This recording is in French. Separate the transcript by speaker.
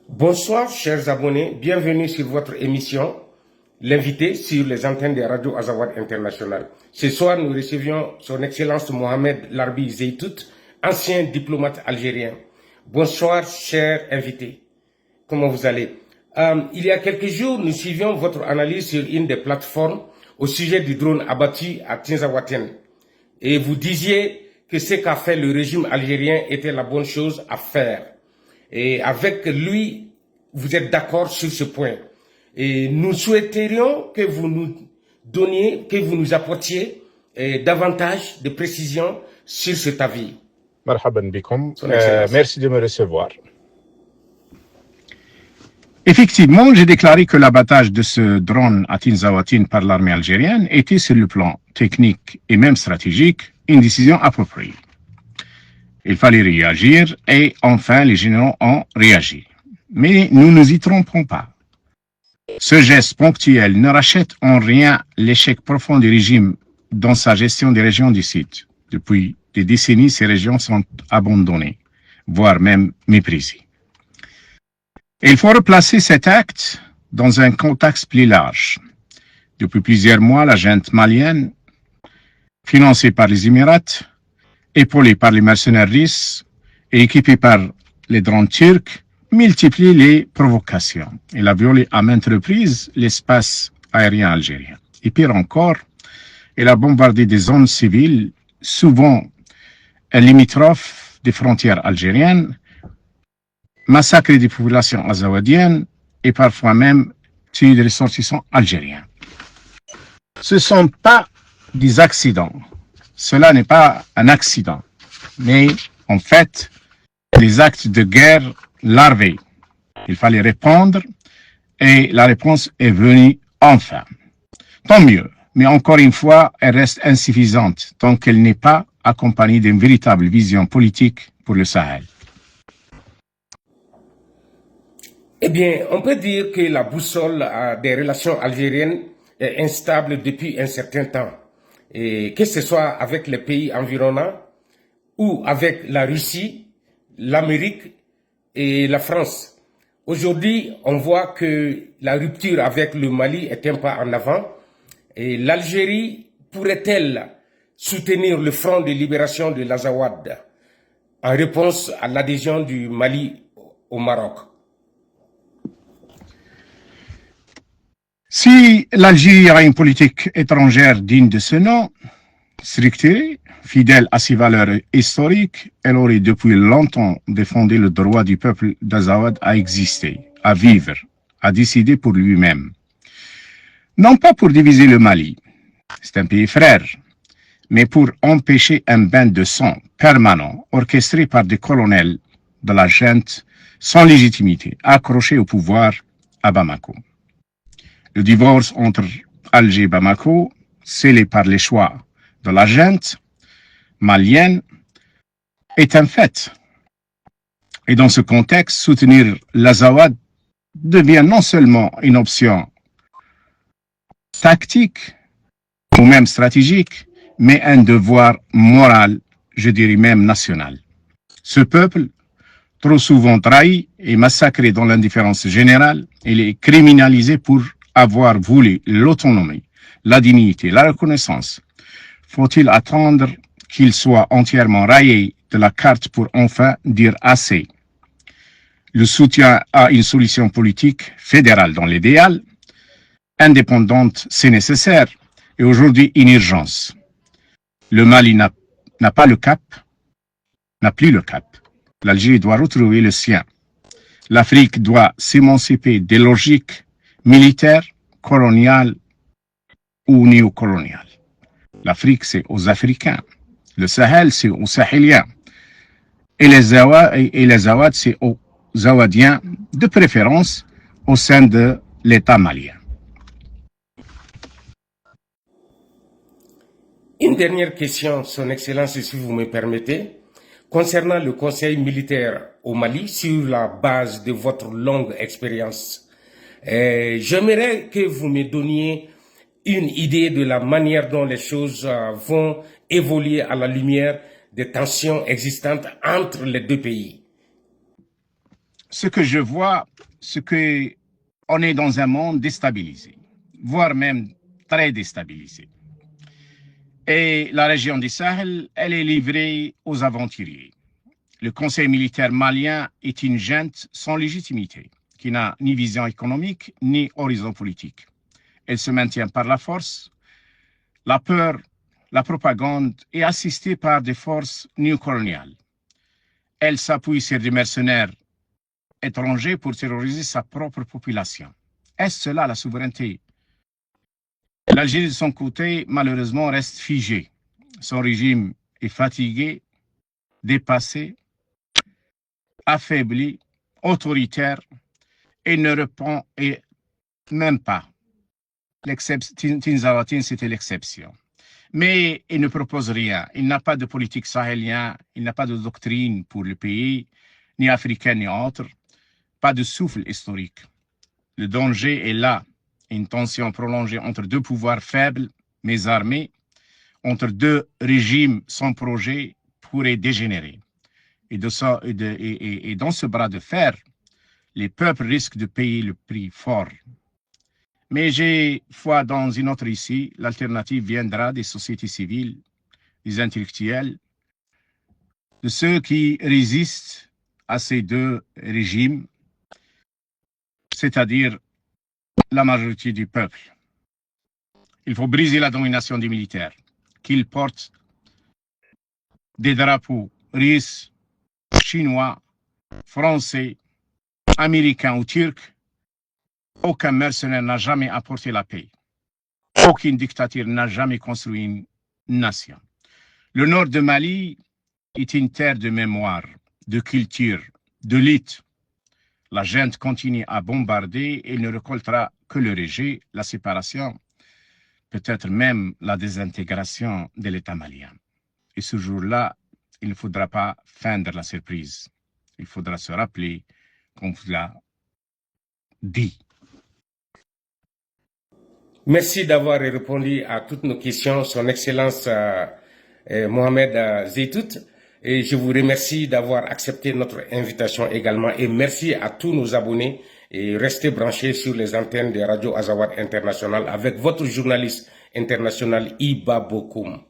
Speaker 1: Bonsoir, chers abonnés. Bienvenue sur votre émission, l'invité sur les antennes de Radio Azawad International. Ce soir, nous recevions son Excellence Mohamed Larbi Zeytout, ancien diplomate algérien. Bonsoir, cher invité. Comment vous allez? Il y a quelques jours, nous suivions votre analyse sur une des plateformes au sujet du drone abattu à Tinzaouaten. Et vous disiez que ce qu'a fait le régime algérien était la bonne chose à faire. Et avec lui, vous êtes d'accord sur ce point. Et nous souhaiterions que vous nous donniez, que vous nous apportiez davantage de précisions sur cet avis.
Speaker 2: Marhaban bikum. Merci de me recevoir.
Speaker 3: Effectivement, j'ai déclaré que l'abattage de ce drone à Tinzaouaten par l'armée algérienne était sur le plan technique et même stratégique une décision appropriée. Il fallait réagir et enfin les généraux ont réagi. Mais nous ne nous y trompons pas. Ce geste ponctuel ne rachète en rien l'échec profond du régime dans sa gestion des régions du site. Depuis des décennies, ces régions sont abandonnées, voire même méprisées. Et il faut replacer cet acte dans un contexte plus large. Depuis plusieurs mois, la junte malienne, financée par les Émirats, épaulée par les mercenaires russes et équipée par les drones turcs, multiplie les provocations. Elle a violé à maintes reprises l'espace aérien algérien. Et pire encore, elle a bombardé des zones civiles, souvent limitrophes des frontières algériennes, massacré des populations azawadiennes et parfois même tué des ressortissants algériens. Ce ne sont pas des accidents. Cela n'est pas un accident, mais en fait, des actes de guerre larvés. Il fallait répondre et la réponse est venue enfin. Tant mieux, mais encore une fois, elle reste insuffisante tant qu'elle n'est pas accompagnée d'une véritable vision politique pour le Sahel.
Speaker 1: Eh bien, on peut dire que la boussole des relations algériennes est instable depuis un certain temps. Et que ce soit avec les pays environnants ou avec la Russie, l'Amérique et la France. Aujourd'hui, on voit que la rupture avec le Mali est un pas en avant et l'Algérie pourrait-elle soutenir le front de libération de l'Azawad en réponse à l'adhésion du Mali au Maroc?
Speaker 3: Si l'Algérie a une politique étrangère digne de ce nom, structurée, fidèle à ses valeurs historiques, elle aurait depuis longtemps défendu le droit du peuple d'Azawad à exister, à vivre, à décider pour lui-même. Non pas pour diviser le Mali, c'est un pays frère, mais pour empêcher un bain de sang permanent orchestré par des colonels de la junte sans légitimité, accrochés au pouvoir à Bamako. Le divorce entre Alger et Bamako, scellé par les choix de la junte malienne, est un fait. Et dans ce contexte, soutenir l'Azawad devient non seulement une option tactique ou même stratégique, mais un devoir moral, je dirais même national. Ce peuple, trop souvent trahi et massacré dans l'indifférence générale, il est criminalisé pour avoir voulu l'autonomie, la dignité, la reconnaissance. Faut-il attendre qu'il soit entièrement rayé de la carte pour enfin dire assez? Le soutien à une solution politique fédérale dans l'idéal, indépendante, c'est nécessaire, et aujourd'hui une urgence. Le Mali n'a pas le cap, n'a plus le cap. L'Algérie doit retrouver le sien. L'Afrique doit s'émanciper des logiques militaires, coloniales ou néocoloniales. L'Afrique, c'est aux Africains. Le Sahel, c'est aux Sahéliens. Et les Zawad, c'est aux Zawadiens, de préférence au sein de l'État malien.
Speaker 1: Une dernière question, Son Excellence, si vous me permettez, concernant le conseil militaire au Mali, sur la base de votre longue expérience. J'aimerais que vous me donniez une idée de la manière dont les choses vont évoluer à la lumière des tensions existantes entre les deux pays.
Speaker 3: Ce que je vois ce que on est dans un monde déstabilisé, voire même très déstabilisé. Et la région du Sahel, elle est livrée aux aventuriers. Le conseil militaire malien est une junte sans légitimité, qui n'a ni vision économique ni horizon politique. Elle se maintient par la force, la peur, la propagande et assistée par des forces néocoloniales. Elle s'appuie sur des mercenaires étrangers pour terroriser sa propre population. Est-ce cela la souveraineté? L'Algérie, de son côté, malheureusement, reste figée. Son régime est fatigué, dépassé, affaibli, autoritaire et ne répond même pas. Tinzaouatine, c'était l'exception. Mais il ne propose rien. Il n'a pas de politique sahélienne, il n'a pas de doctrine pour le pays, ni africain ni autre, pas de souffle historique. Le danger est là. Une tension prolongée entre deux pouvoirs faibles, mais armés, entre deux régimes sans projet pourrait dégénérer. Et dans ce bras de fer, les peuples risquent de payer le prix fort. Mais j'ai foi dans une autre issue. L'alternative viendra des sociétés civiles, des intellectuels, de ceux qui résistent à ces deux régimes, c'est-à-dire la majorité du peuple. Il faut briser la domination des militaires, qu'ils portent des drapeaux russes, chinois, français, américains ou turcs. Aucun mercenaire n'a jamais apporté la paix. Aucune dictature n'a jamais construit une nation. Le nord de Mali est une terre de mémoire, de culture, de lutte. La junte continue à bombarder et ne récoltera que le rejet, la séparation, peut-être même la désintégration de l'État malien. Et ce jour-là, il ne faudra pas feindre la surprise. Il faudra se rappeler qu'on vous l'a dit.
Speaker 1: Merci d'avoir répondu à toutes nos questions, Son Excellence Mohamed Zeytout. Et je vous remercie d'avoir accepté notre invitation également. Et merci à tous nos abonnés. Et restez branchés sur les antennes de Radio Azawad International avec votre journaliste international Iba Bokoum.